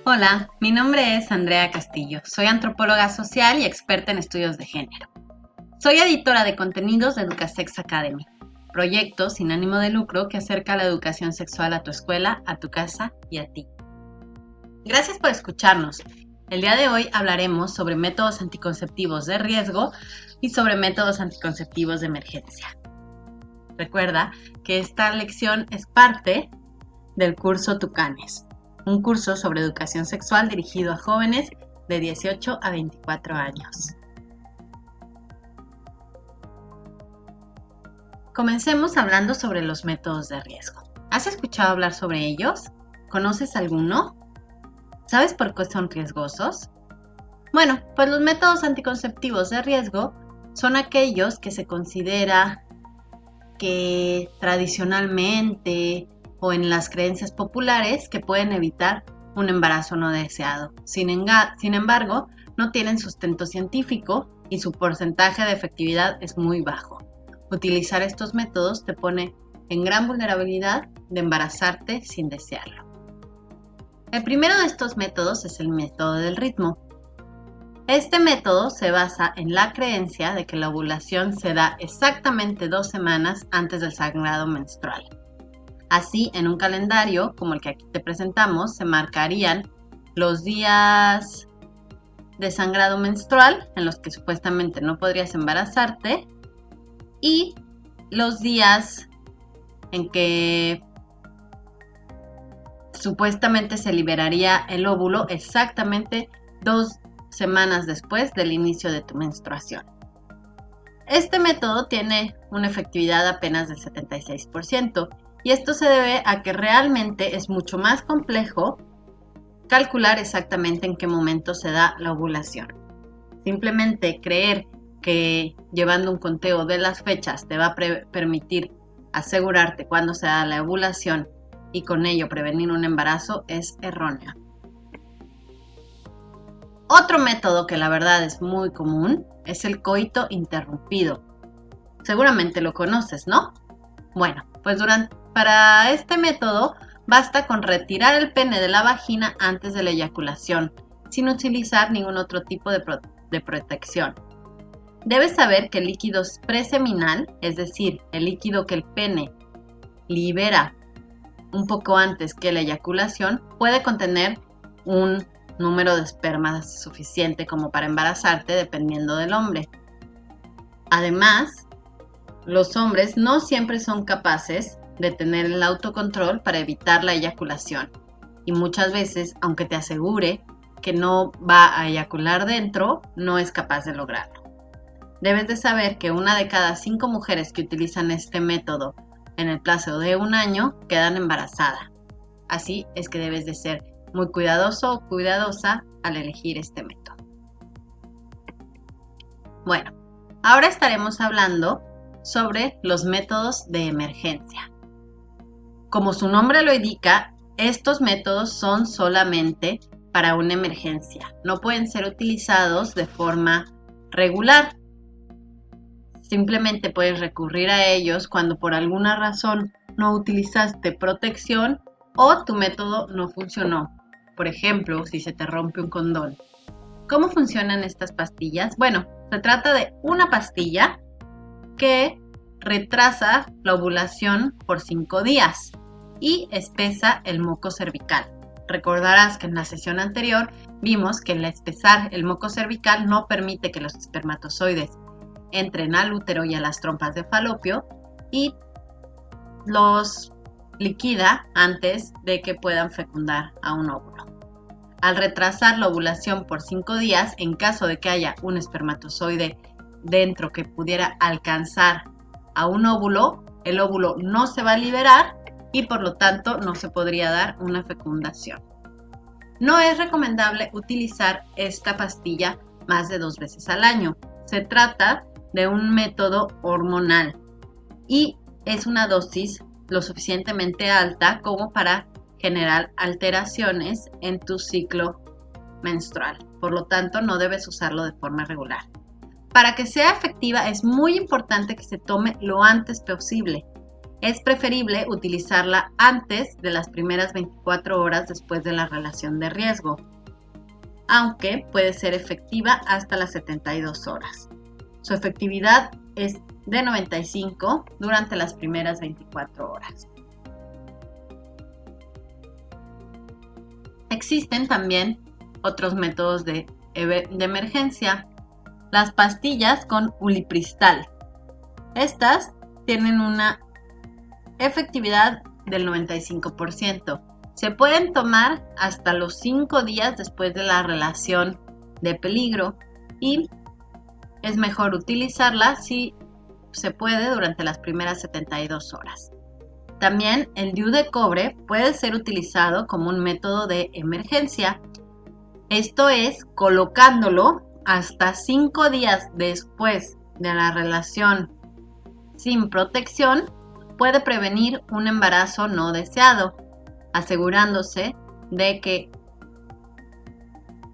Hola, mi nombre es Andrea Castillo. Soy antropóloga social y experta en estudios de género. Soy editora de contenidos de Educasex Academy, proyecto sin ánimo de lucro que acerca la educación sexual a tu escuela, a tu casa y a ti. Gracias por escucharnos. El día de hoy hablaremos sobre métodos anticonceptivos de riesgo y sobre métodos anticonceptivos de emergencia. Recuerda que esta lección es parte del curso Tucanes, un curso sobre educación sexual dirigido a jóvenes de 18 a 24 años. Comencemos hablando sobre los métodos de riesgo. ¿Has escuchado hablar sobre ellos? ¿Conoces alguno? ¿Sabes por qué son riesgosos? Bueno, pues los métodos anticonceptivos de riesgo son aquellos que se considera que tradicionalmente o en las creencias populares que pueden evitar un embarazo no deseado. Sin embargo, no tienen sustento científico y su porcentaje de efectividad es muy bajo. Utilizar estos métodos te pone en gran vulnerabilidad de embarazarte sin desearlo. El primero de estos métodos es el método del ritmo. Este método se basa en la creencia de que la ovulación se da exactamente 2 semanas antes del sangrado menstrual. Así, en un calendario como el que aquí te presentamos, se marcarían los días de sangrado menstrual en los que supuestamente no podrías embarazarte y los días en que supuestamente se liberaría el óvulo exactamente 2 semanas después del inicio de tu menstruación. Este método tiene una efectividad apenas del 76%. Y esto se debe a que realmente es mucho más complejo calcular exactamente en qué momento se da la ovulación. Simplemente creer que llevando un conteo de las fechas te va a permitir asegurarte cuándo se da la ovulación y con ello prevenir un embarazo es erróneo. Otro método que la verdad es muy común es el coito interrumpido. Seguramente lo conoces, ¿no? Bueno, pues para este método basta con retirar el pene de la vagina antes de la eyaculación, sin utilizar ningún otro tipo de protección. Debes saber que el líquido preseminal, es decir, el líquido que el pene libera un poco antes que la eyaculación, puede contener un número de espermas suficiente como para embarazarte dependiendo del hombre. Además, los hombres no siempre son capaces de tener el autocontrol para evitar la eyaculación y muchas veces, aunque te asegure que no va a eyacular dentro, no es capaz de lograrlo. Debes de saber que 1 de cada 5 mujeres que utilizan este método en el plazo de 1 año quedan embarazadas. Así es que debes de ser muy cuidadoso o cuidadosa al elegir este método. Bueno, ahora estaremos hablando sobre los métodos de emergencia. Como su nombre lo indica, estos métodos son solamente para una emergencia. No pueden ser utilizados de forma regular. Simplemente puedes recurrir a ellos cuando por alguna razón no utilizaste protección o tu método no funcionó. Por ejemplo, si se te rompe un condón. ¿Cómo funcionan estas pastillas? Bueno, se trata de una pastilla que retrasa la ovulación por 5 días y espesa el moco cervical. Recordarás que en la sesión anterior vimos que el espesar el moco cervical no permite que los espermatozoides entren al útero y a las trompas de falopio y los liquida antes de que puedan fecundar a un óvulo. Al retrasar la ovulación por 5 días, en caso de que haya un espermatozoide dentro que pudiera alcanzar a un óvulo, el óvulo no se va a liberar y por lo tanto no se podría dar una fecundación. No es recomendable utilizar esta pastilla más de 2 veces al año. Se trata de un método hormonal y es una dosis lo suficientemente alta como para generar alteraciones en tu ciclo menstrual. Por lo tanto, no debes usarlo de forma regular. Para que sea efectiva es muy importante que se tome lo antes posible. es preferible utilizarla antes de las primeras 24 horas después de la relación de riesgo, aunque puede ser efectiva hasta las 72 horas. Su efectividad es de 95 durante las primeras 24 horas. Existen también otros métodos de emergencia. Las pastillas con ulipristal. Estas tienen una efectividad del 95%. Se pueden tomar hasta los 5 días después de la relación de peligro y es mejor utilizarla si se puede durante las primeras 72 horas. También el DIU de cobre puede ser utilizado como un método de emergencia. Esto es colocándolo hasta 5 días después de la relación sin protección. Puede prevenir un embarazo no deseado, asegurándose de que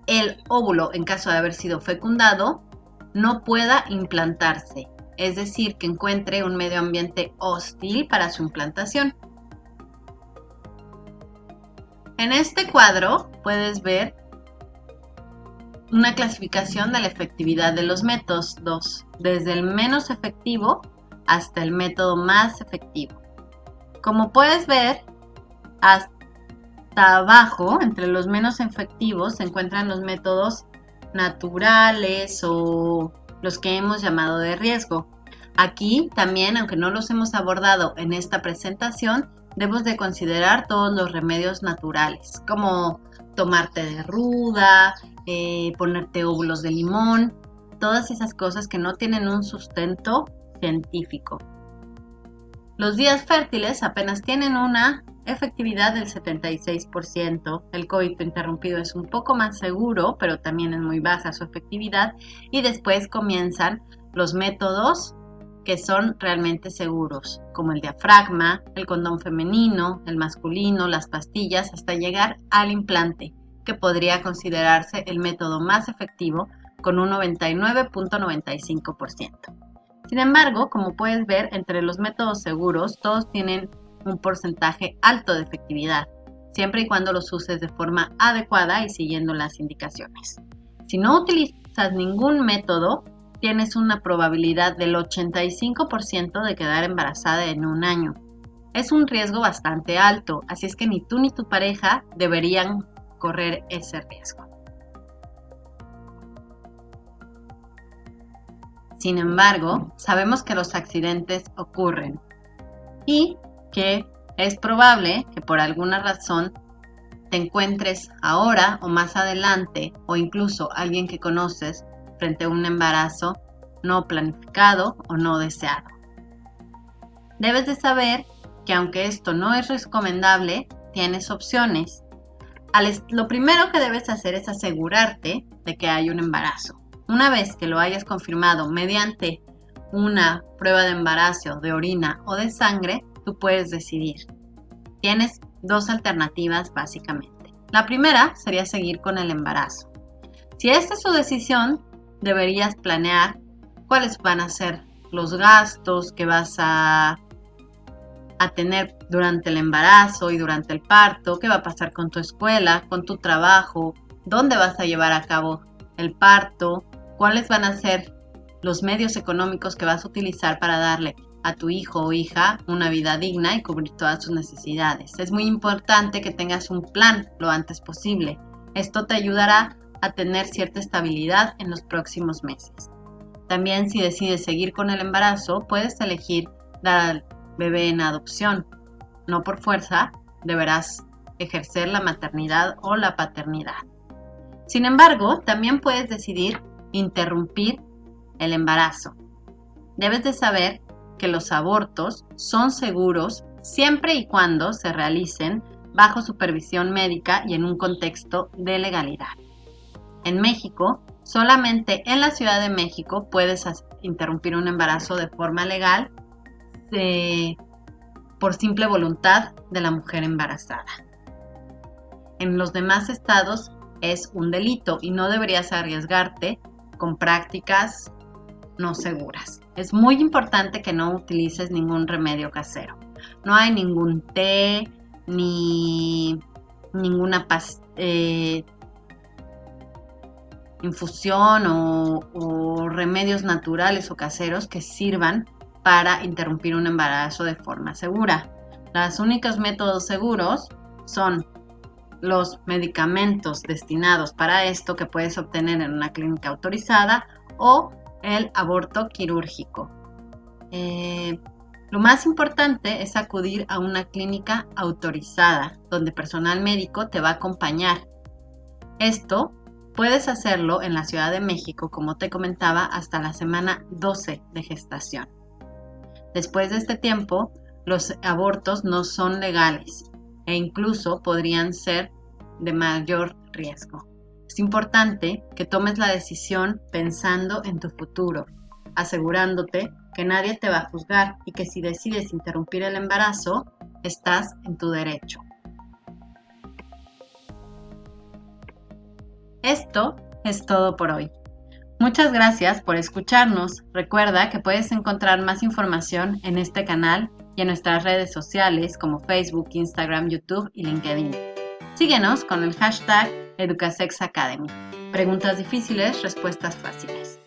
el óvulo, en caso de haber sido fecundado, no pueda implantarse, es decir, que encuentre un medio ambiente hostil para su implantación. En este cuadro puedes ver una clasificación de la efectividad de los métodos, desde el menos efectivo hasta el método más efectivo. Como puedes ver, hasta abajo, entre los menos efectivos, se encuentran los métodos naturales o los que hemos llamado de riesgo. Aquí también, aunque no los hemos abordado en esta presentación, debemos de considerar todos los remedios naturales, como tomarte de ruda, ponerte óvulos de limón, todas esas cosas que no tienen un sustento científico. Los días fértiles apenas tienen una efectividad del 76%. El coito interrumpido es un poco más seguro, pero también es muy baja su efectividad. Y después comienzan los métodos que son realmente seguros, como el diafragma, el condón femenino, el masculino, las pastillas, hasta llegar al implante, que podría considerarse el método más efectivo con un 99.95%. Sin embargo, como puedes ver, entre los métodos seguros, todos tienen un porcentaje alto de efectividad, siempre y cuando los uses de forma adecuada y siguiendo las indicaciones. Si no utilizas ningún método, tienes una probabilidad del 85% de quedar embarazada en un año. Es un riesgo bastante alto, así es que ni tú ni tu pareja deberían correr ese riesgo. Sin embargo, sabemos que los accidentes ocurren y que es probable que por alguna razón te encuentres ahora o más adelante, o incluso alguien que conoces, frente a un embarazo no planificado o no deseado. Debes de saber que aunque esto no es recomendable, tienes opciones. Lo primero que debes hacer es asegurarte de que hay un embarazo. Una vez que lo hayas confirmado mediante una prueba de embarazo de orina o de sangre, tú puedes decidir. Tienes dos alternativas básicamente. La primera sería seguir con el embarazo. Si esta es su decisión, deberías planear cuáles van a ser los gastos que vas a tener durante el embarazo y durante el parto, qué va a pasar con tu escuela, con tu trabajo, dónde vas a llevar a cabo el parto, cuáles van a ser los medios económicos que vas a utilizar para darle a tu hijo o hija una vida digna y cubrir todas sus necesidades. Es muy importante que tengas un plan lo antes posible. Esto te ayudará a tener cierta estabilidad en los próximos meses. También, si decides seguir con el embarazo, puedes elegir dar al bebé en adopción. No por fuerza deberás ejercer la maternidad o la paternidad. Sin embargo, también puedes decidir interrumpir el embarazo. Debes de saber que los abortos son seguros siempre y cuando se realicen bajo supervisión médica y en un contexto de legalidad. En México, solamente en la Ciudad de México puedes interrumpir un embarazo de forma legal por simple voluntad de la mujer embarazada. En los demás estados es un delito y no deberías arriesgarte con prácticas no seguras. Es muy importante que no utilices ningún remedio casero. No hay ningún té ni ninguna infusión o remedios naturales o caseros que sirvan para interrumpir un embarazo de forma segura. Los únicos métodos seguros son los medicamentos destinados para esto que puedes obtener en una clínica autorizada o el aborto quirúrgico. Lo más importante es acudir a una clínica autorizada donde personal médico te va a acompañar. Esto puedes hacerlo en la Ciudad de México, como te comentaba, hasta la semana 12 de gestación. Después de este tiempo, los abortos no son legales e incluso podrían ser de mayor riesgo. Es importante que tomes la decisión pensando en tu futuro, asegurándote que nadie te va a juzgar y que si decides interrumpir el embarazo, estás en tu derecho. Esto es todo por hoy. Muchas gracias por escucharnos. Recuerda que puedes encontrar más información en este canal y en nuestras redes sociales como Facebook, Instagram, YouTube y LinkedIn. Síguenos con el hashtag EducaSexAcademy. Preguntas difíciles, respuestas fáciles.